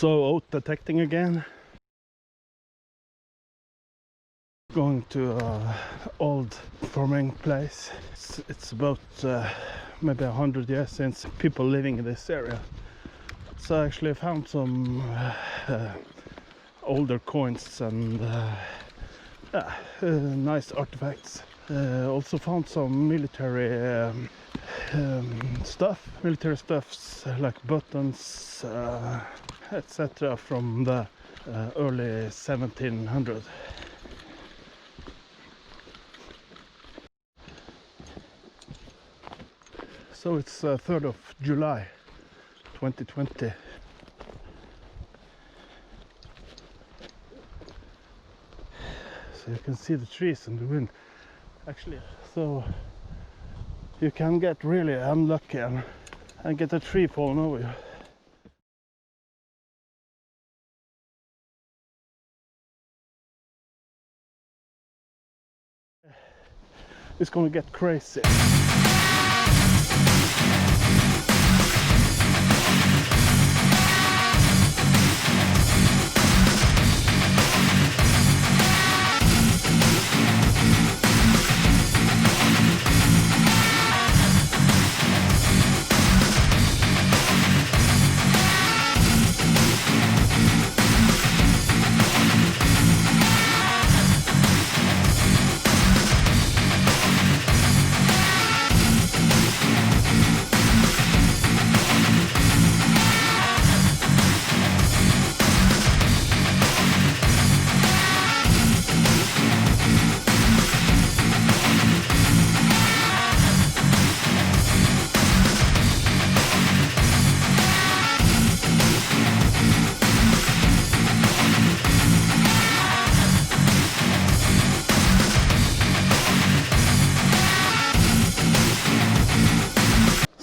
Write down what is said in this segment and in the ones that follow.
So out detecting again. Going to an old farming place. It's about maybe 100 years since people living in this area. So I actually found some older coins and nice artifacts. Also found some military military stuffs like buttons, etc. from the early 1700s. So it's 3rd of July 2020. So you can see the trees and the wind actually. So you can get really unlucky and get a tree falling over you. It's gonna get crazy.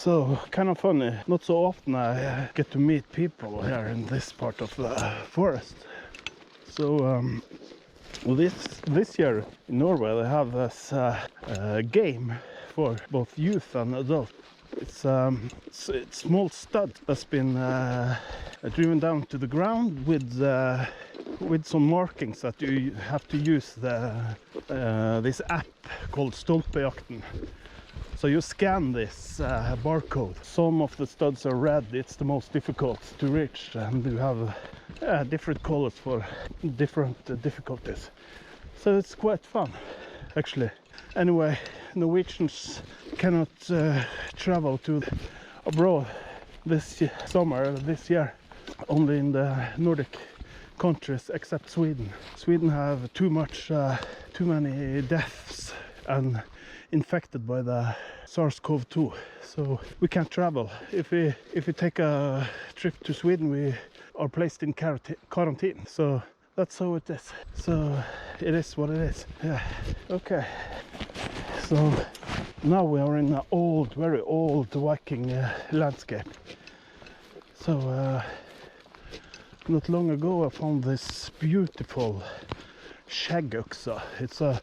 So kind of funny, not so often I get to meet people here in this part of the forest. So well, this year in Norway they have this game for both youth and adult. It's small stud that's been driven down to the ground with some markings that you have to use this app called Stolpejakten. So you scan this barcode. Some of the studs are red, it's the most difficult to reach, and you have different colors for different difficulties. So it's quite fun, actually. Anyway, Norwegians cannot travel to abroad this summer, this year, only in the Nordic countries except Sweden. Sweden have too many deaths and infected by the SARS-CoV-2, so we can't travel. If we take a trip to Sweden, we are placed in quarantine. So that's how it is. So it is what it is. Yeah. Okay. So now we are in an very old Viking landscape. So not long ago I found this beautiful skjeggøksa. It's a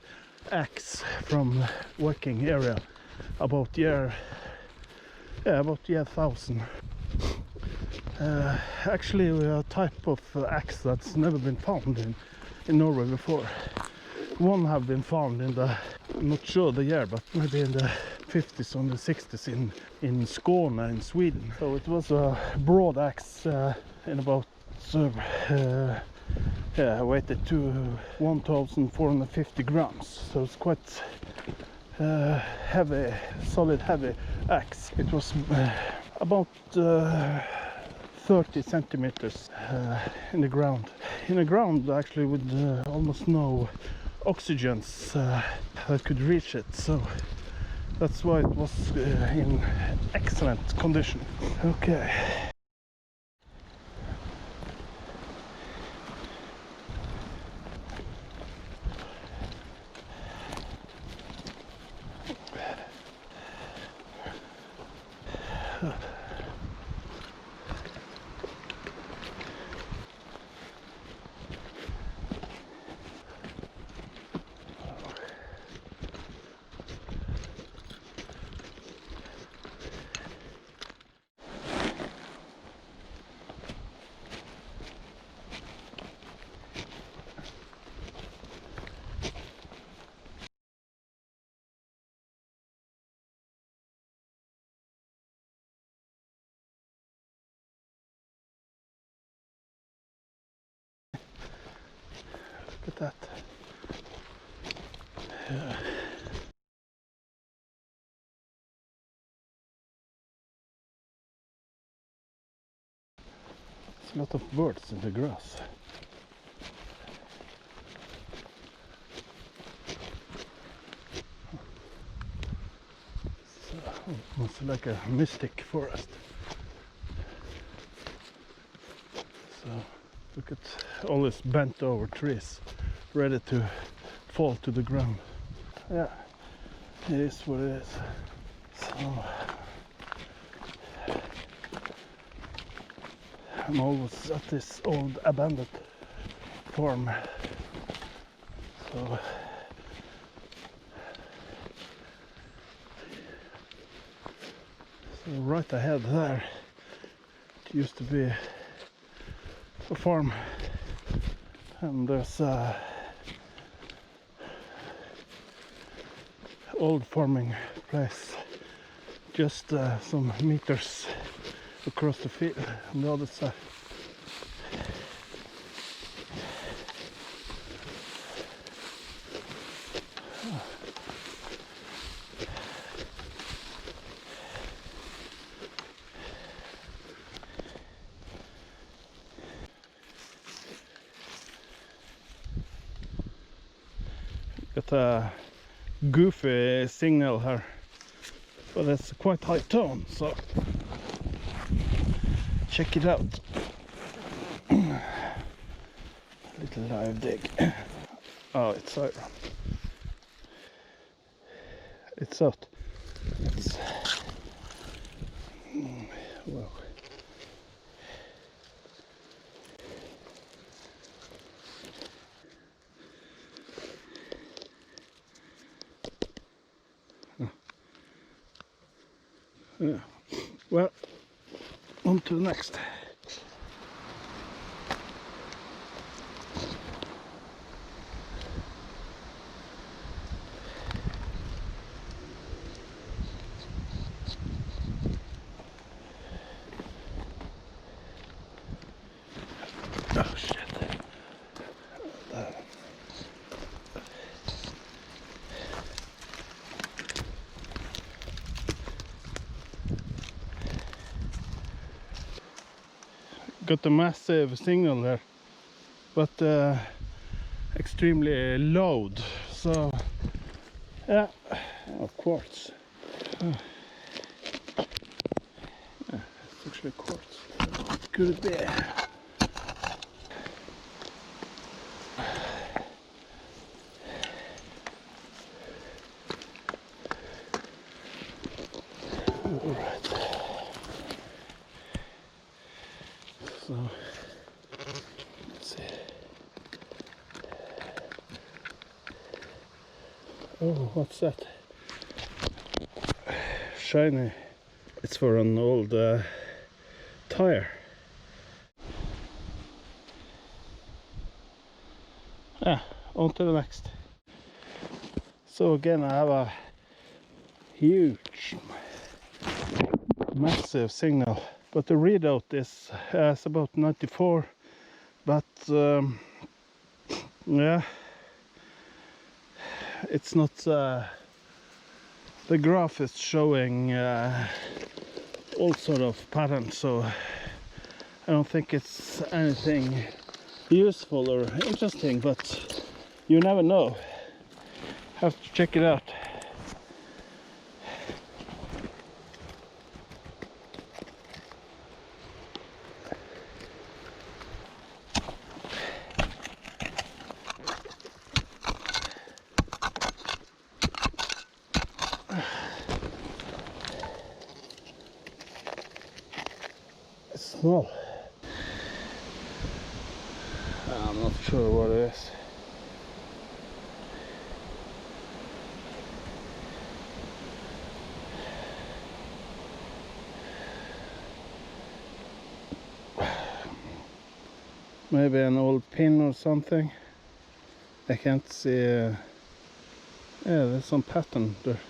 axe from Viking area about year 1000. Actually a type of axe that's never been found in Norway before. One have been found in the, I'm not sure the year, but maybe in the 50s or the 60s in Skåne in Sweden. So it was a broad axe in about weighted to 1,450 grams, so it's quite heavy, solid heavy axe. It was about 30 centimeters in the ground. In the ground, actually, with almost no oxygens that could reach it, so that's why it was in excellent condition. Okay. at that. Yeah. There's a lot of birds in the grass. It's like a mystic forest. So look at all these bent over trees ready to fall to the ground. Yeah, it is what it is. So I'm always at this old abandoned farm. So right ahead there, it used to be a farm, and there's a old farming place just some meters across the field on the other side. Got a goofy signal here, but it's quite high tone, so check it out. Little live dig. Oh, it's out. It's out. It's wow. Yeah. Well, on to the next. Oh shit. Got a massive signal there, but extremely loud, so yeah, of quartz. Yeah, it's actually quartz. What could it be? Alright. So let's see. Oh, what's that? Shiny. It's for an old tire. Ah, on to the next. So again, I have a huge, massive signal, but the readout is about 94. But yeah, it's not. The graph is showing all sort of patterns, so I don't think it's anything useful or interesting, but you never know. Have to check it out. It's small. I'm not sure what it is. Maybe an old pin or something. I can't see. Yeah, there's some pattern there.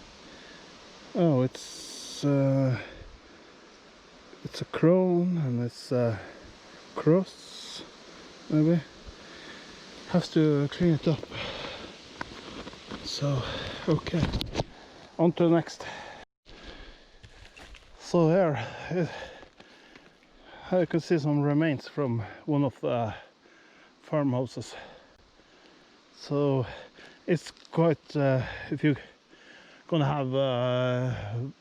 Oh, it's a crown and it's a cross, maybe. have to clean it up. So, okay, on to the next. So here you can see some remains from one of the farmhouses. So it's quite, if you're gonna have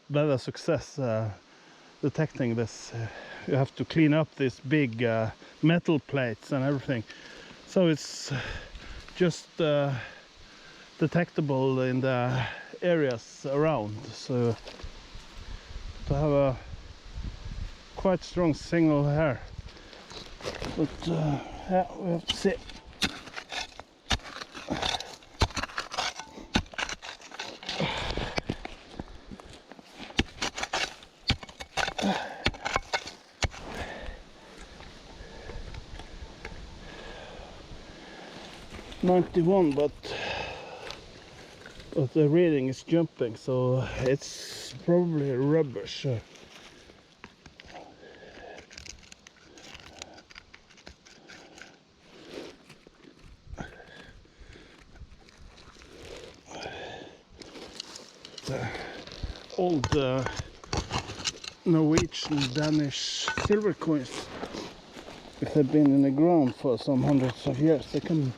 better success detecting this, you have to clean up these big metal plates and everything. So it's just detectable in the areas around. So to have a quite strong signal here, but yeah, we have to see. $91, but the reading is jumping, so it's probably rubbish. The old Norwegian, Danish silver coins, if they've been in the ground for some hundreds of years, they can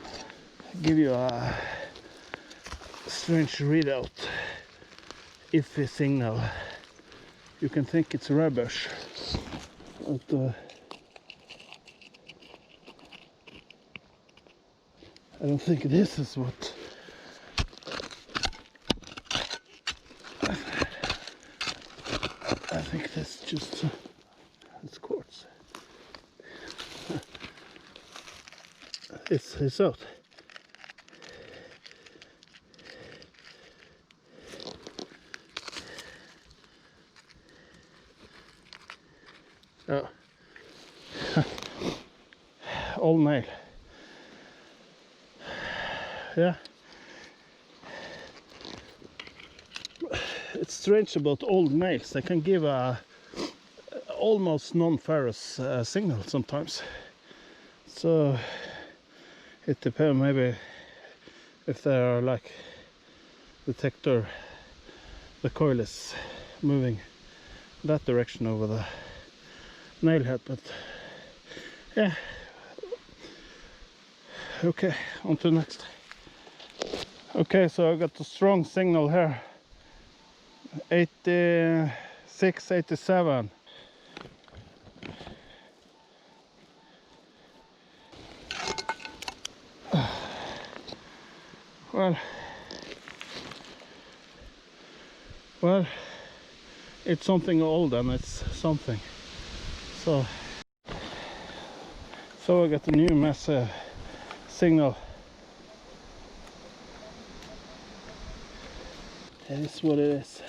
give you a strange readout. Iffy signal. You can think it's rubbish, but I don't think this is what. I think that's just it's quartz. It's out. Oh. Old nail. Yeah. It's strange about old nails. They can give a almost non-ferrous signal sometimes. So it depends, maybe if they are like detector, the coil is moving that direction over the nail head, but yeah. Okay, on to the next. Okay, so I got a strong signal here. 86, 87. Well, it's something old and it's something. So I got a new massive signal. That is what it is.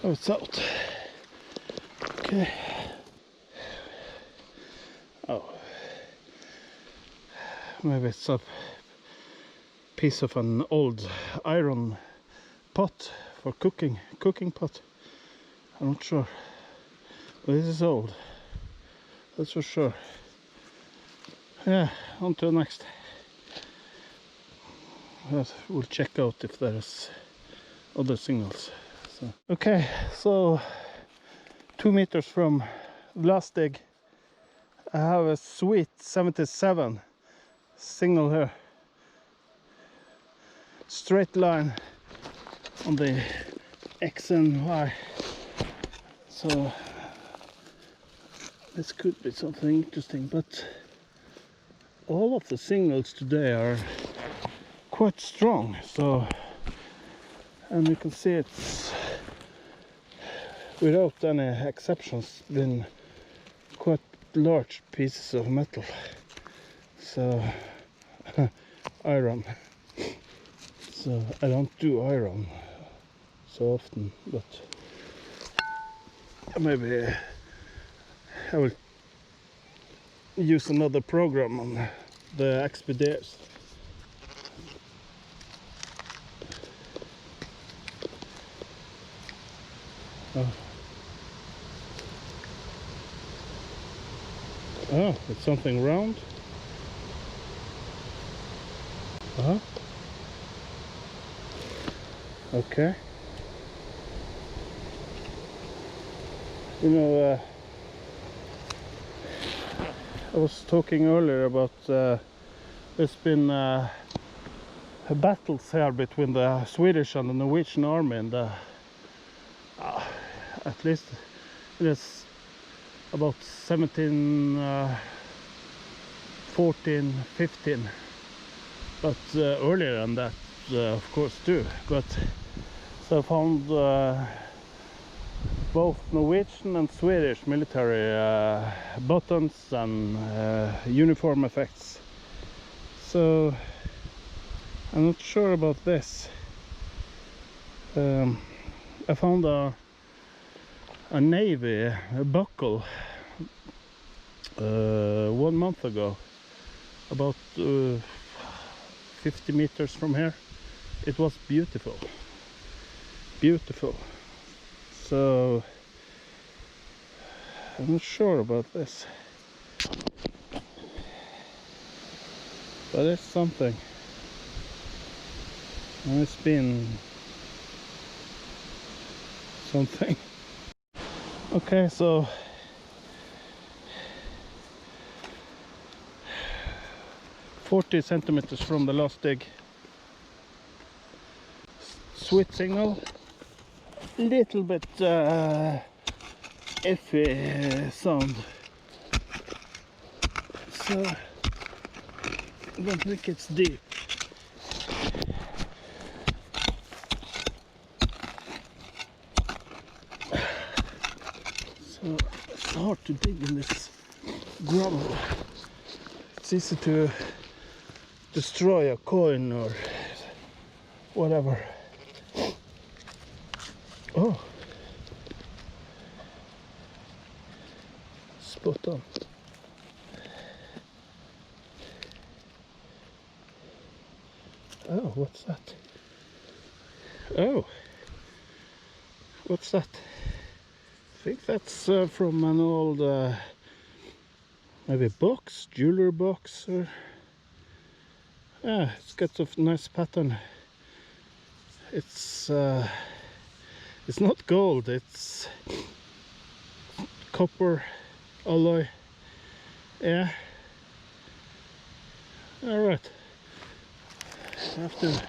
Oh, it's out. Okay. Oh, maybe it's a piece of an old iron pot for cooking pot. I'm not sure, but this is old, that's for sure. Yeah, on to the next. We'll check out if there's other signals. So, okay, so 2 meters from the last dig, I have a sweet 77 signal here. Straight line on the X and Y. So this could be something interesting, but all of the signals today are quite strong. So, and you can see it's without any exceptions been quite large pieces of metal. So iron. So I don't do iron so often, but maybe I will use another program on the XP Deus. Oh, it's something round. Okay. You know, I was talking earlier about there's been battles here between the Swedish and the Norwegian army, and at least it is about 14, 15, but earlier than that, of course, too. But so I found both Norwegian and Swedish military buttons and uniform effects. So I'm not sure about this. I found a navy buckle 1 month ago, about 50 meters from here. It was beautiful, beautiful. So I'm not sure about this, but it's something, and it's been something. Okay, so $40 centimeters from the last dig. Sweet signal, little bit iffy sound, so I don't think it's deep. So it's hard to dig in this gravel. It's easy to destroy a coin or whatever. Oh, spot on. Oh, what's that? Oh, what's that? I think that's from an old maybe box, jewelry box, or yeah, it's got a nice pattern. It's not gold, it's copper alloy. Yeah. All right. I have to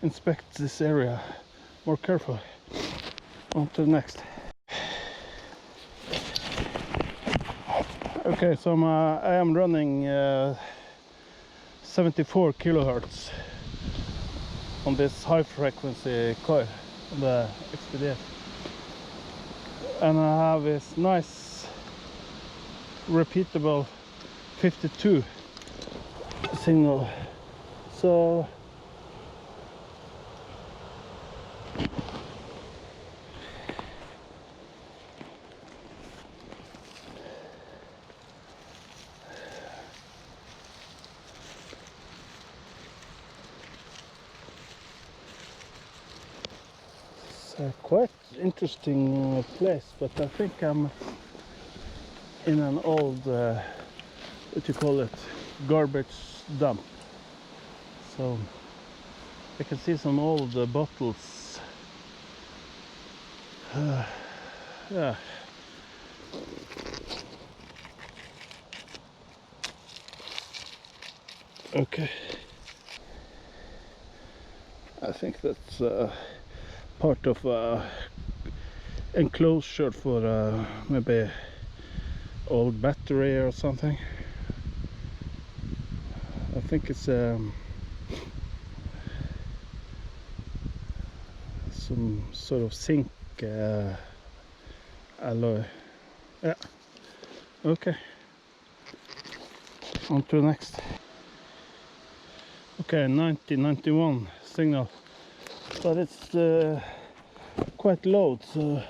inspect this area more carefully. On to the next. Okay, so I am running 74 kilohertz on this high frequency coil on the XP Deus, and I have this nice repeatable 52 signal. So it's a quite interesting place, but I think I'm in an old what you call it, garbage dump. So I can see some old bottles. Yeah. Okay. I think that's part of enclosure for maybe old battery or something. I think it's some sort of zinc alloy. Yeah. Okay. On to the next. Okay, 9091 signal, but it's quite low, so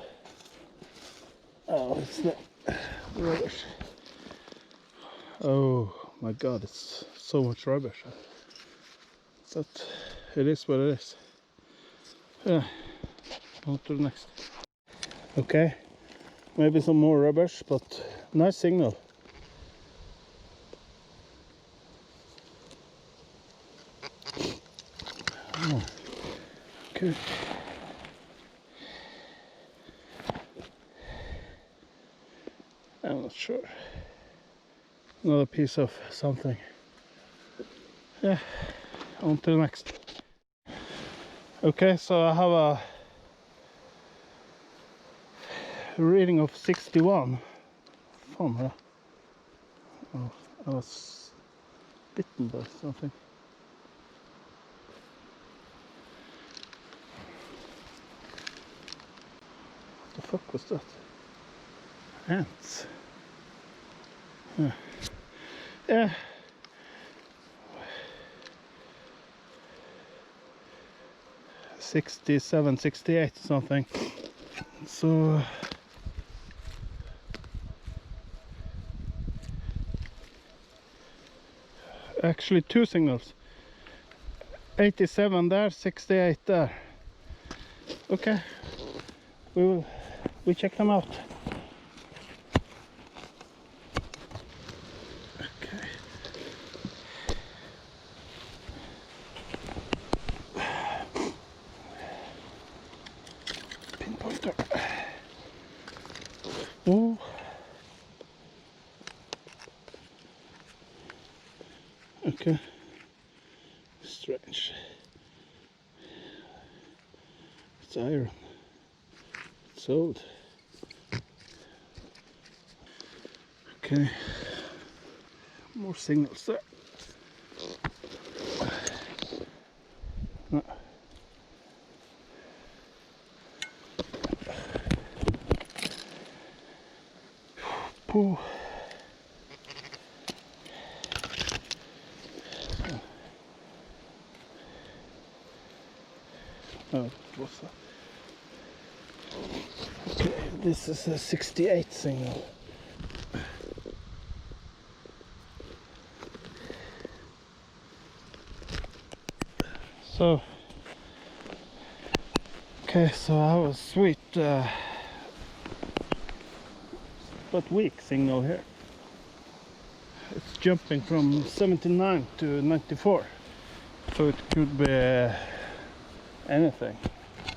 oh, it's Rubbish. Oh my god, it's so much rubbish. But it is what it is. Yeah, on to the next. Okay, maybe some more rubbish, but nice signal. Oh, okay. I'm not sure. Another piece of something. Yeah, on to the next. Okay, so I have a reading of 61. Fun, huh? Oh, I was bitten by something. What the fuck was that? Ants. Yeah. Yeah. 67, 68 something. So actually two signals. 87 there, 68 there. Okay, we check them out. Okay. Pinpointer. Oh. Okay. Strange. It's iron. It's old. Okay. More signals there. No. Pooh. Oh, what's that? Okay, this is a 68 signal. So, okay, so I have a sweet but weak signal here. It's jumping from 79 to 94, so it could be anything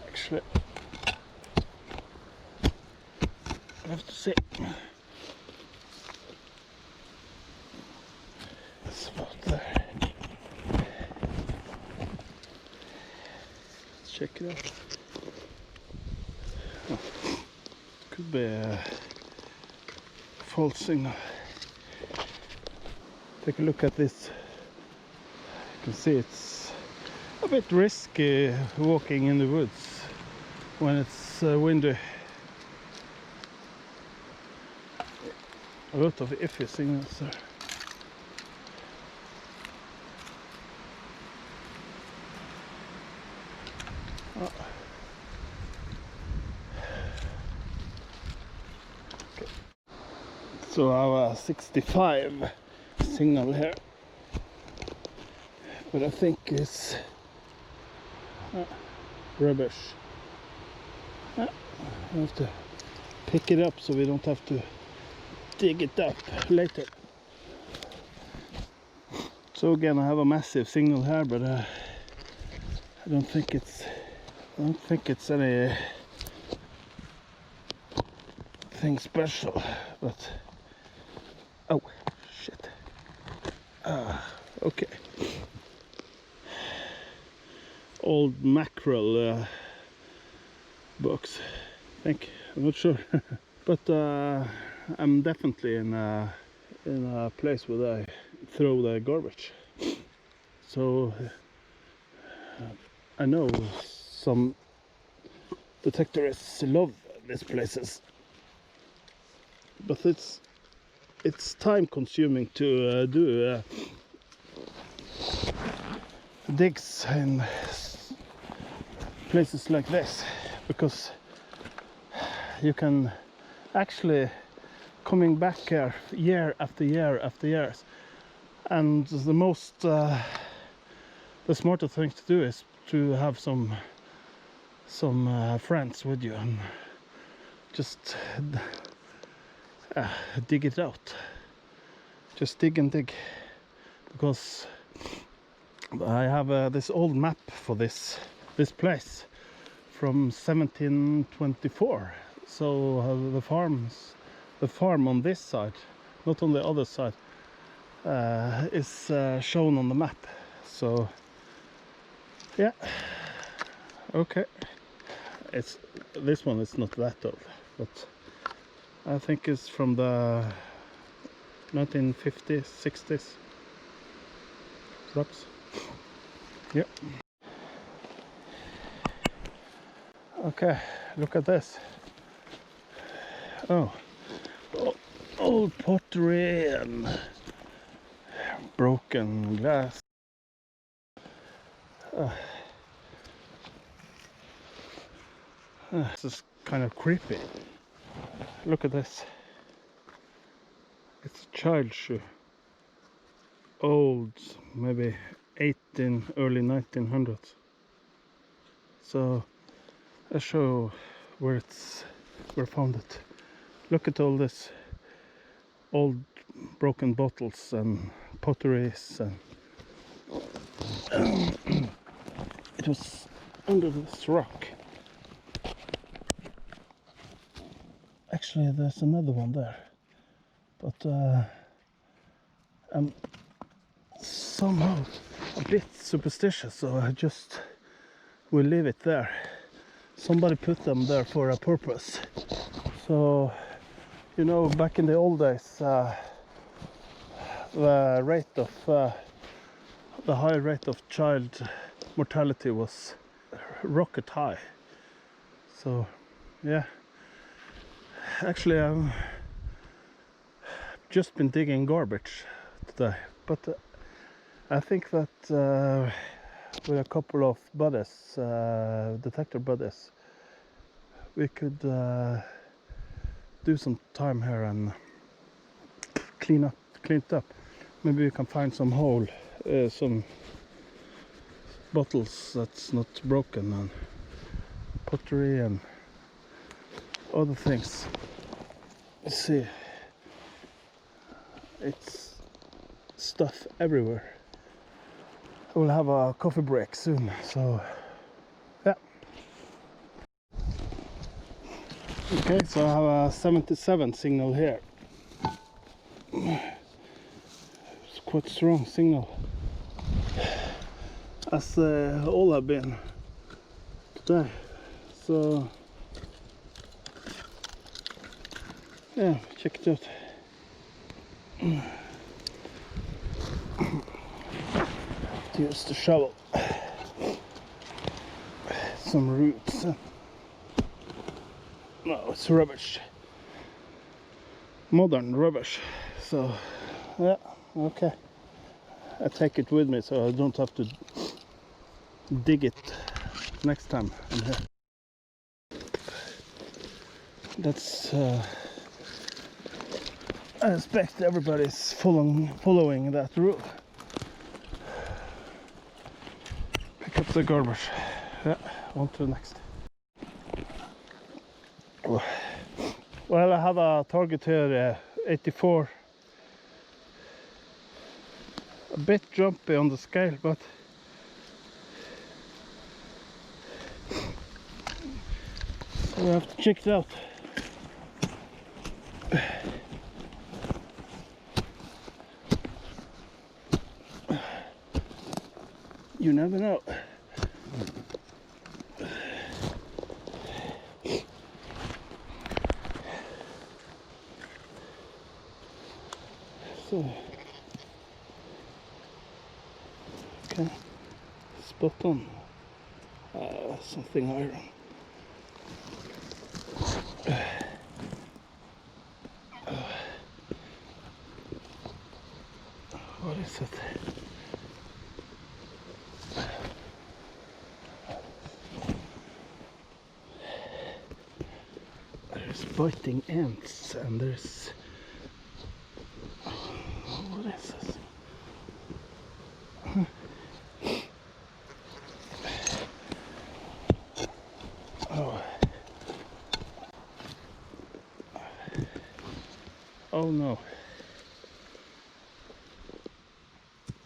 actually. I have to see. It's about there. Let's check it out. Oh, could be a false signal. Take a look at this. You can see it's a bit risky walking in the woods when it's windy. A lot of iffy signals there. Oh. Okay. So I have a 65 signal here, but I think it's rubbish. I have to pick it up so we don't have to dig it up later. So again, I have a massive signal here, but I don't think it's any thing special. But oh shit. Okay. Old mackerel box. I think. I'm not sure. But I'm definitely in a place where I throw the garbage. So I know some detectorists love these places, but it's time consuming to do digs in places like this, because you can actually coming back here year after year after years. And the smarter thing to do is to have some friends with you and just dig it out. Just dig and dig, because I have this old map for this place from 1724. So the farm on this side, not on the other side, is shown on the map. So yeah, okay. This one is not that old, but I think it's from the 1950s, 60s. Trucks. Yep. Okay, look at this. Oh, old pottery and broken glass. This is kind of creepy. Look at this. It's a child shoe. Old, maybe early 1900s. So I'll show where we found it. Look at all this old broken bottles and potteries, and it was under this rock. Actually, there's another one there, but I'm somehow a bit superstitious, so I just will leave it there. Somebody put them there for a purpose. So, you know, back in the old days, the high rate of child mortality was rocket high. So, yeah. Actually, I've just been digging garbage today, but I think that with a couple of buddies, detector buddies, we could do some time here and clean it up. Maybe we can find some bottles that's not broken, and pottery and other things. Let's see. It's stuff everywhere. I will have a coffee break soon, so yeah. Okay, so I have a 77 signal here. It's quite strong signal, as all have been today. So yeah, check it out. Use the shovel. Some roots. No, it's rubbish. Modern rubbish. So yeah, okay. I take it with me so I don't have to dig it next time I'm here. That's I expect everybody's following that rule. Pick up the garbage. Yeah, on to the next. Well, I have a target here, 84. A bit jumpy on the scale, but we have to check it out. You never know. So, okay, spot on. Something iron. What is it? There's biting ants, and there's What is this? Oh. Oh no.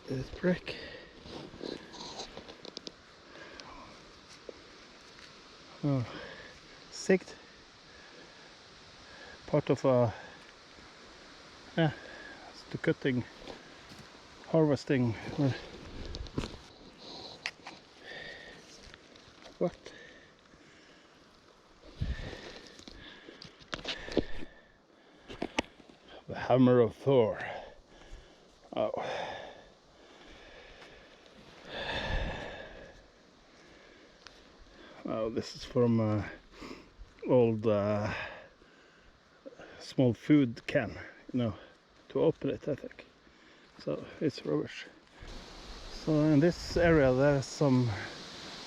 It's brick. Oh. Sikt. Part of a it's the cutting, harvesting. What? The hammer of Thor. Oh. Oh, this is from old small food can, you know, to open it, I think. So it's rubbish. So in this area there's some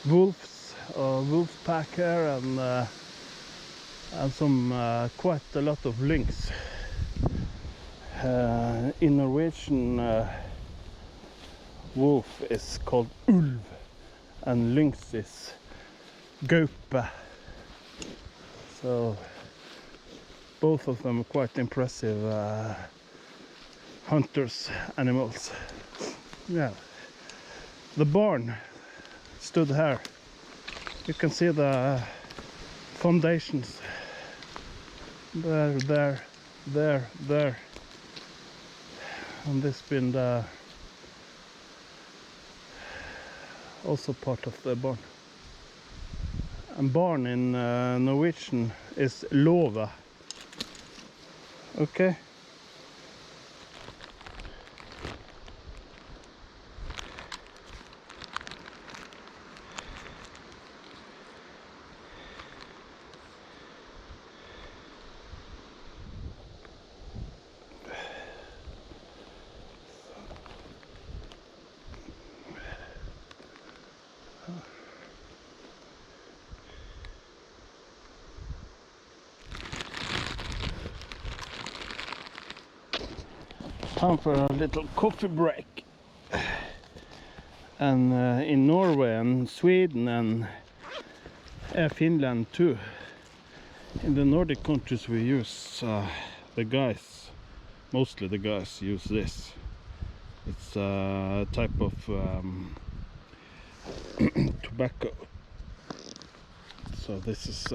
wolves, wolf pack here, and some quite a lot of lynx. In Norwegian, wolf is called ulv, and lynx is gaupe. So both of them are quite impressive hunters animals. Yeah, the barn stood here. You can see the foundations there, and this been the also part of the barn. And barn in Norwegian is låve. Okay. Time for a little coffee break. And in Norway and Sweden and Finland too, in the Nordic countries we use the guys, mostly the guys use this. It's a type of tobacco. So this is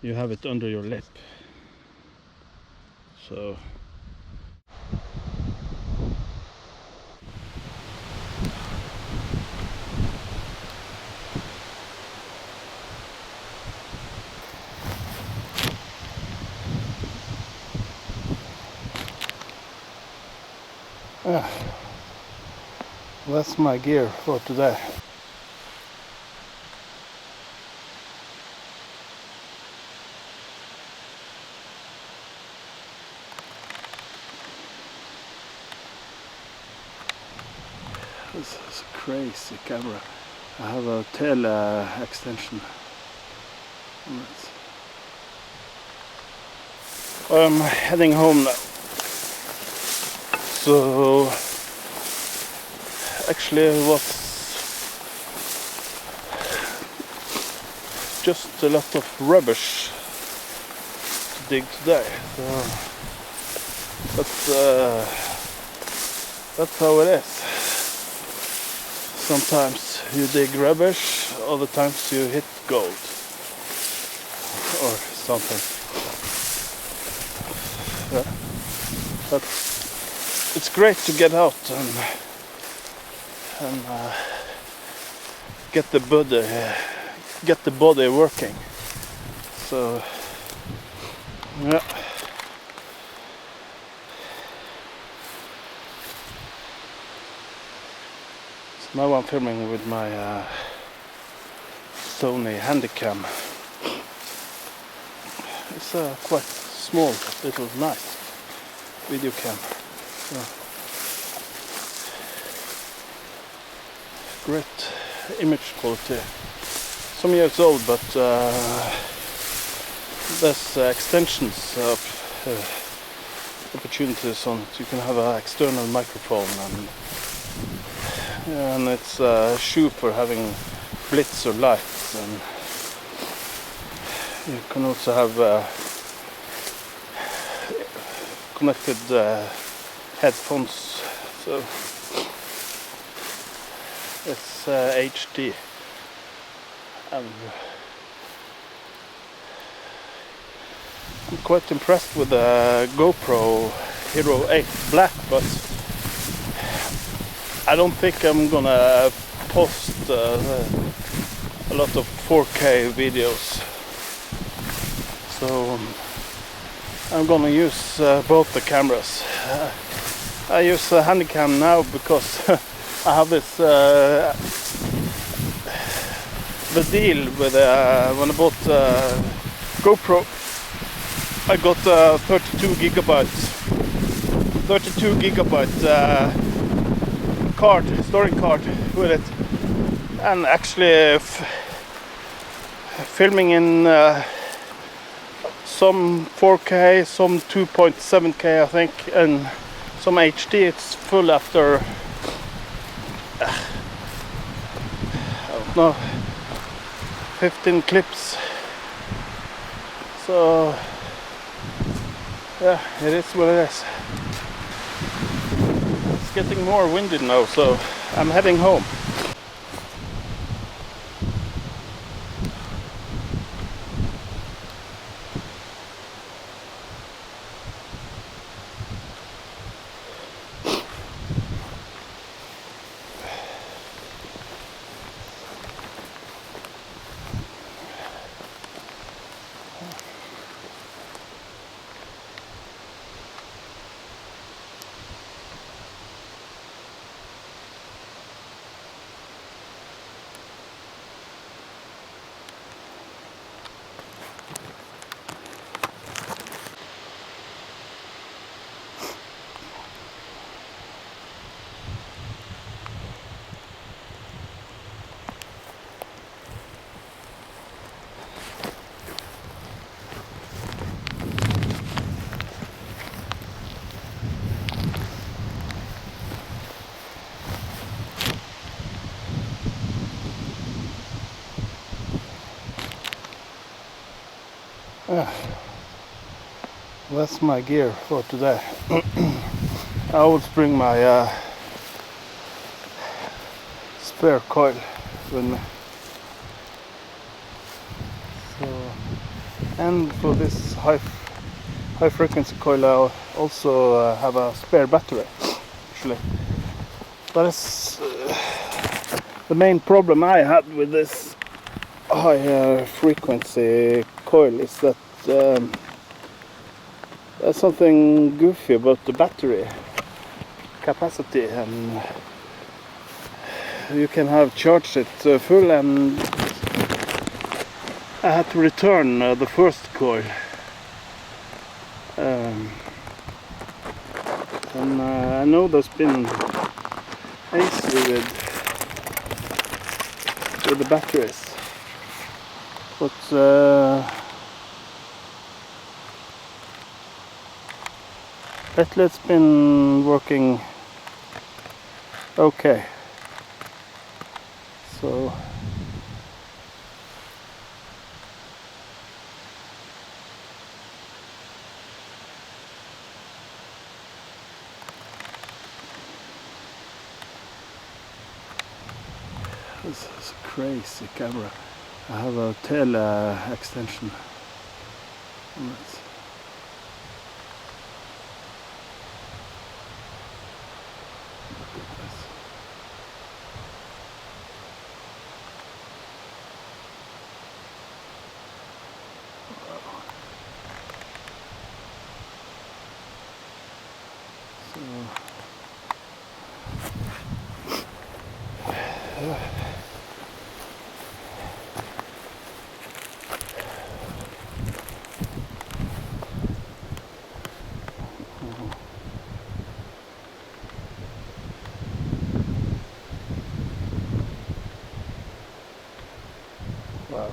you have it under your lip. So that's my gear for today. This is a crazy camera. I have a tail extension on it. I'm heading home now. So actually it was just a lot of rubbish to dig today. So, but that's how it is. Sometimes you dig rubbish, other times you hit gold or something. Yeah. But it's great to get out and get the body working. So yeah. So now I'm filming with my Sony Handycam. It's a quite small, little nice video cam. So, great image quality. Some years old, but there's extensions of opportunities on it. You can have an external microphone, and it's a shoe for having blitz or lights, and you can also have connected headphones, so it's HD, and I'm quite impressed with the GoPro Hero 8 Black, but I don't think I'm gonna post a lot of 4K videos, so I'm gonna use both the cameras. I use a Handycam now because I have this the deal with when I bought GoPro. I got 32 gigabyte storage card with it, and actually filming in some 4K, some 2.7K I think, and some HD. It's full after I don't know, 15 clips. So yeah, it is what it is. It's getting more windy now, so I'm heading home. That's my gear for today. I always bring my spare coil with me. So, and for this high frequency coil, I also have a spare battery. Actually, that is the main problem I had with this high frequency coil, is that there's something goofy about the battery capacity, and you can have charged it full, and I had to return the first coil, and I know there's been issue with the batteries, but lately it's been working okay. So this is a crazy camera. I have a tail extension on it. Wow.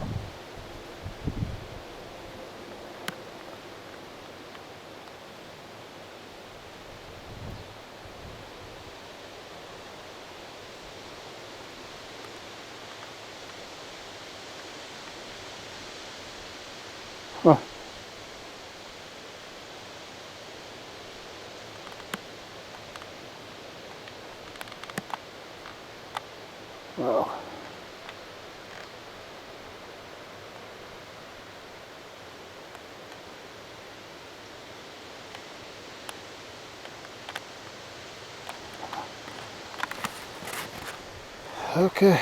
Okay.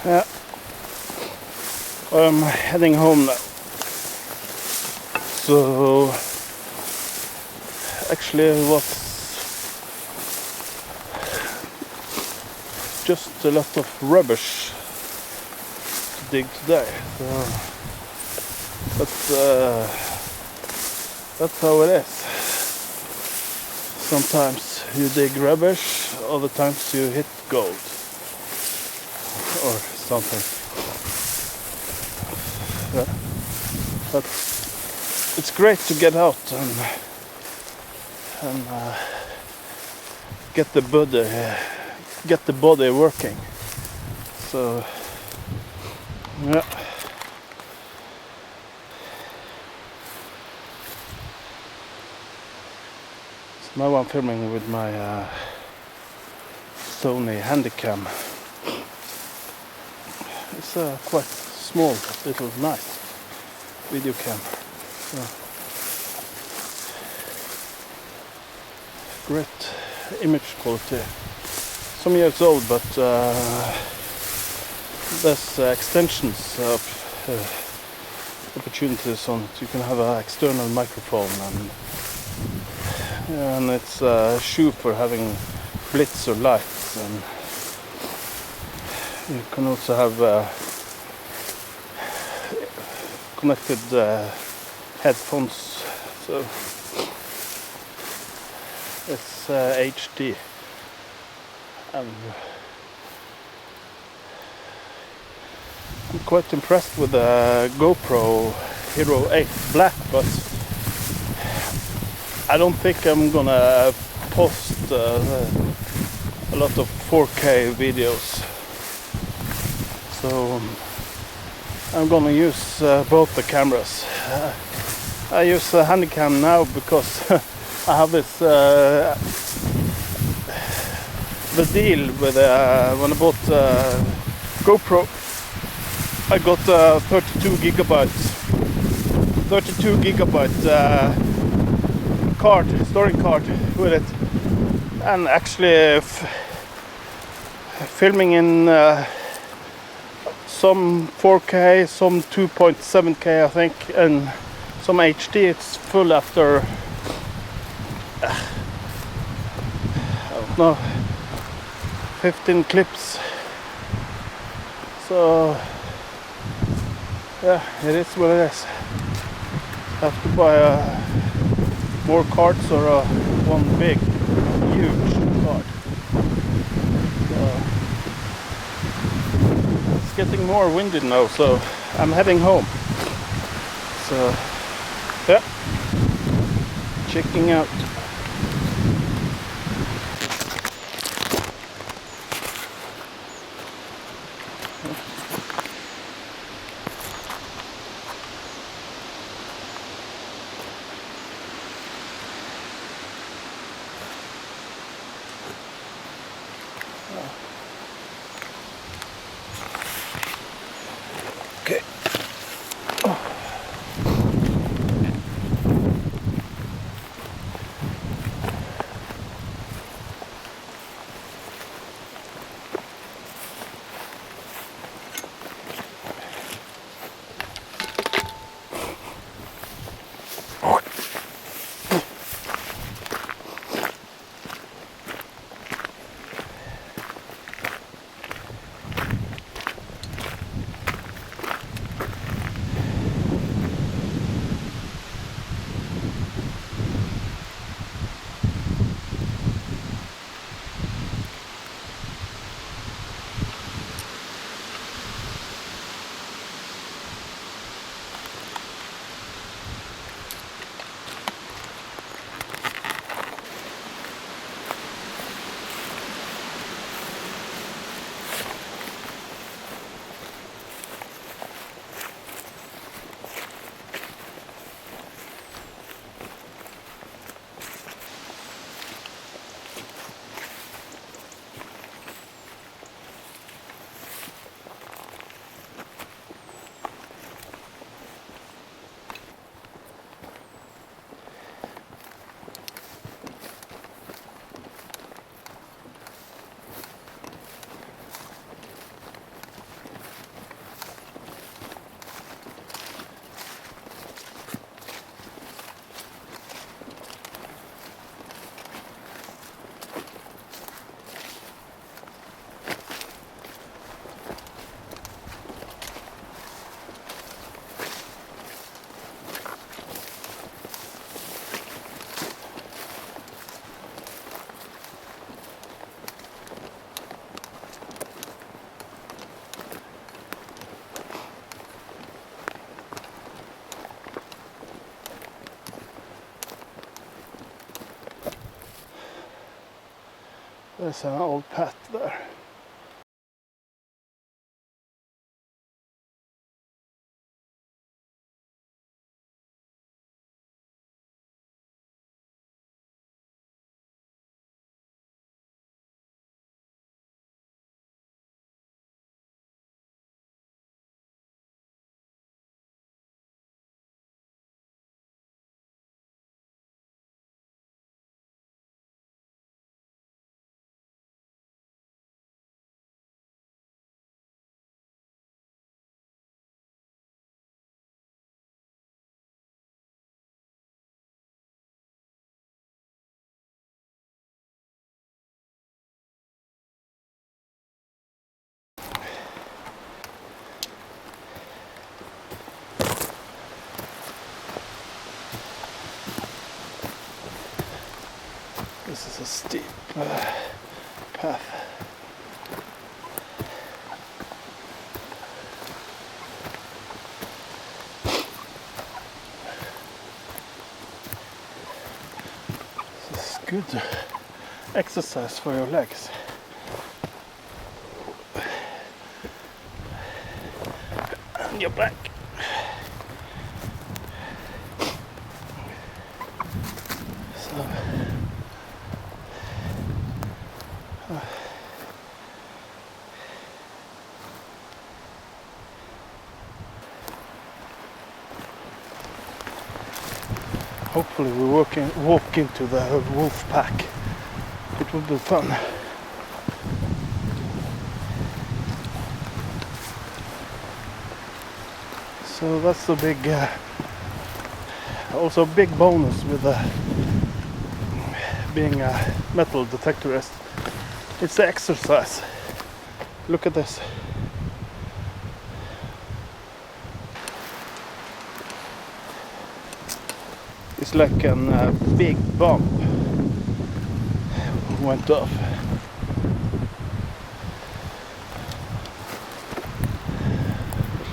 Yeah, I'm heading home now. So actually it was just a lot of rubbish to dig today. So, but that's how it is. Sometimes you dig rubbish, other times you hit gold or something. Yeah. But it's great to get out and get the body working. So yeah. So now I'm filming with my Sony Handycam. It's a quite small, little nice video camera. So, great image quality. Some years old, but there's extensions of opportunities on it. You can have an external microphone, and it's a shoe for having blitz or lights, and you can also have connected headphones, so it's HD, and I'm quite impressed with the GoPro Hero 8 Black, but I don't think I'm gonna post a lot of 4K videos, so I'm gonna use both the cameras. I use a Handycam now because I have this the deal with when I bought GoPro. I got 32 gigabyte storing card with it, and actually filming in some 4K, some 2.7K I think, and some HD. It's full after I don't know, 15 clips. So yeah, it is what it is. I have to buy more cards or one big, huge card. It's getting more windy now, so I'm heading home. So yeah, checking out. Okay. There's an old path there. This is a steep path. This is good exercise for your legs. And your back. So hopefully we walk into the wolf pack. It will be fun. So that's the big, also a big bonus with being a metal detectorist. It's the exercise. Look at this. It's like a big bump went off.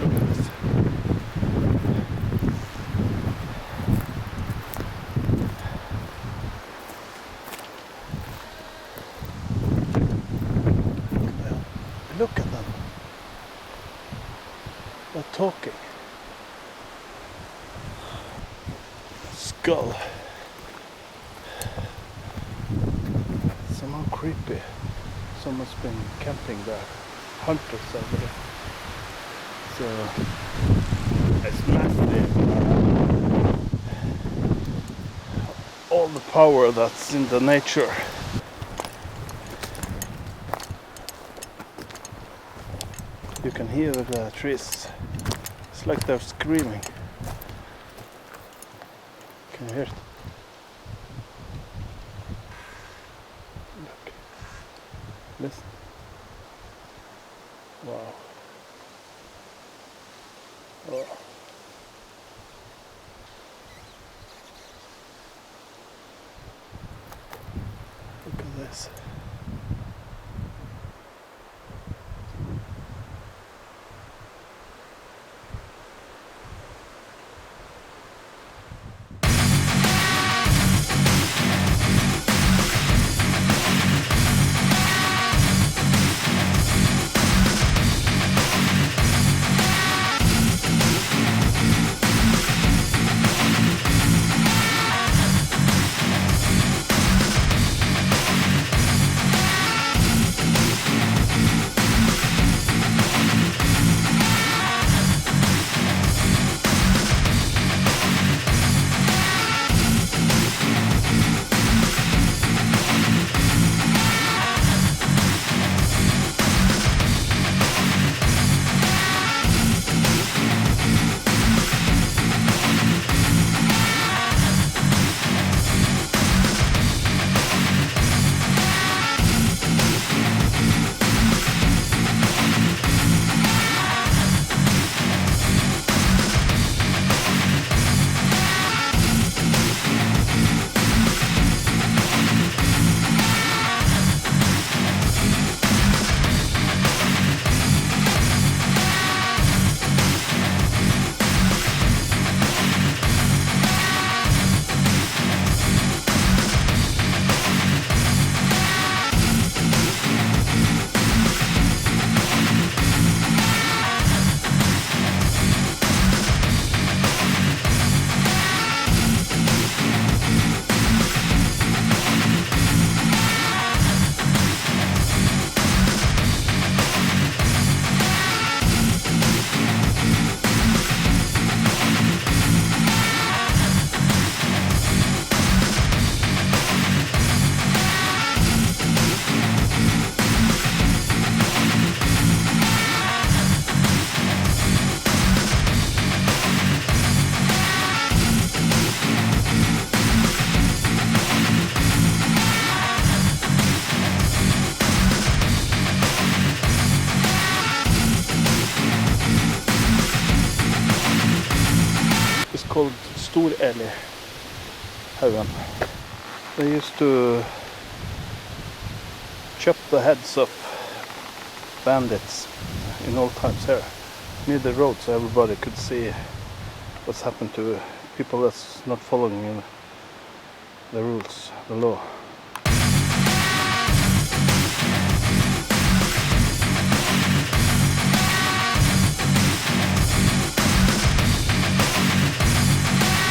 Look at this. Look at them. They're talking. Skull. Somehow creepy. Someone's been camping there. Hunters over there. So it's massive. All the power that's in the nature. You can hear the trees. It's like they're screaming. Can you hear it? Look. Listen. Wow. Oh. Look at this. called Storeli Haugen. They used to chop the heads of bandits in old times here, near the road, so everybody could see what's happened to people that's not following the rules, the law.